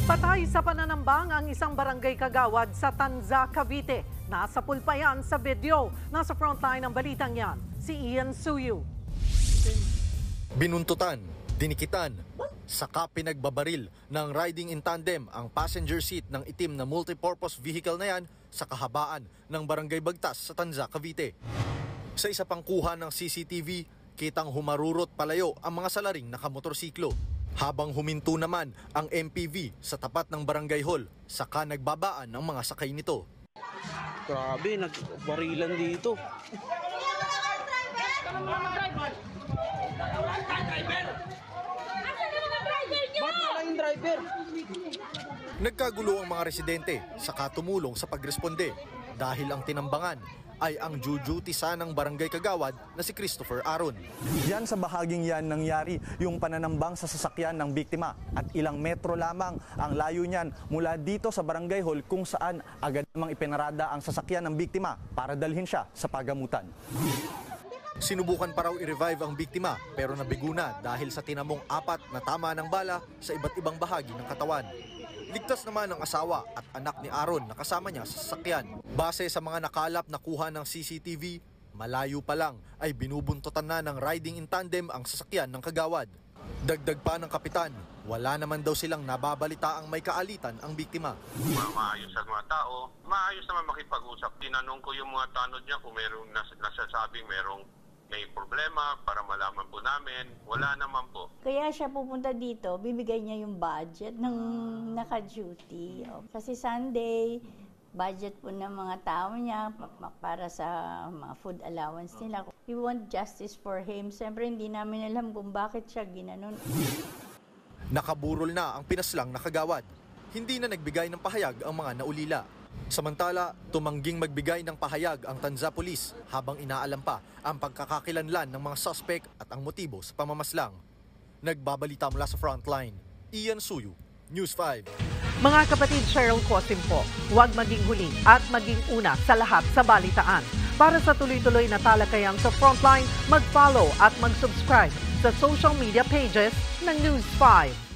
Patay sa pananambang ang isang barangay kagawad sa Tanza, Cavite. Nasa pulpa yan sa video. Nasa frontline ng balitang yan, si Ian Suyu. Binuntutan, dinikitan, saka pinagbabaril ng riding in tandem ang passenger seat ng itim na multipurpose vehicle na yan sa kahabaan ng Barangay Bagtas sa Tanza, Cavite. Sa isa pang kuha ng CCTV, kitang humarurot palayo ang mga salaring nakamotorsiklo. Habang huminto naman ang MPV sa tapat ng barangay hall, saka nagbabaan ng mga sakay nito. Grabe, nagbarilan dito. Ba't wala yung driver? Nagkagulo ang mga residente, saka tumulong sa pagresponde dahil ang tinambangan ay ang duty sanang barangay kagawad na si Christopher Aron. Yan sa bahaging yan nangyari yung pananambang sa sasakyan ng biktima at ilang metro lamang ang layo niyan mula dito sa barangay hall kung saan agad namang ipinarada ang sasakyan ng biktima para dalhin siya sa pagamutan. Sinubukan pa raw i-revive ang biktima pero nabigo na dahil sa tinamong 4 na tama ng bala sa iba't ibang bahagi ng katawan. Ligtas naman ang asawa at anak ni Aron na kasama niya sa sasakyan. Base sa mga nakalap na kuha ng CCTV, malayo pa lang ay binubuntutan na ng riding in tandem ang sasakyan ng kagawad. Dagdag pa ng kapitan, wala naman daw silang nababalita ang may kaalitan ang biktima. Maayos ang mga tao, maayos naman makipag-usap. Tinanong ko yung mga tanod niya kung merong nasasabing may problema para malaman po namin. Wala naman po. Kaya siya pupunta dito, bibigay niya yung budget ng naka-duty. Kasi Sunday, budget po ng mga tao niya para sa mga food allowance nila. We want justice for him. Siyempre hindi namin alam kung bakit siya ginanon. Nakaburol na ang pinaslang na kagawad. Hindi na nagbigay ng pahayag ang mga naulila. Samantala, tumangging magbigay ng pahayag ang Tanza Police habang inaalam pa ang pagkakakilanlan ng mga suspect at ang motibo sa pamamaslang. Nagbabalita mula sa frontline, Ian Suyu, News 5. Mga kapatid, Cheryl Cosim po, huwag maging huli at maging una sa lahat sa balitaan. Para sa tuloy-tuloy na talakayan sa frontline, mag-follow at mag-subscribe sa social media pages ng News 5.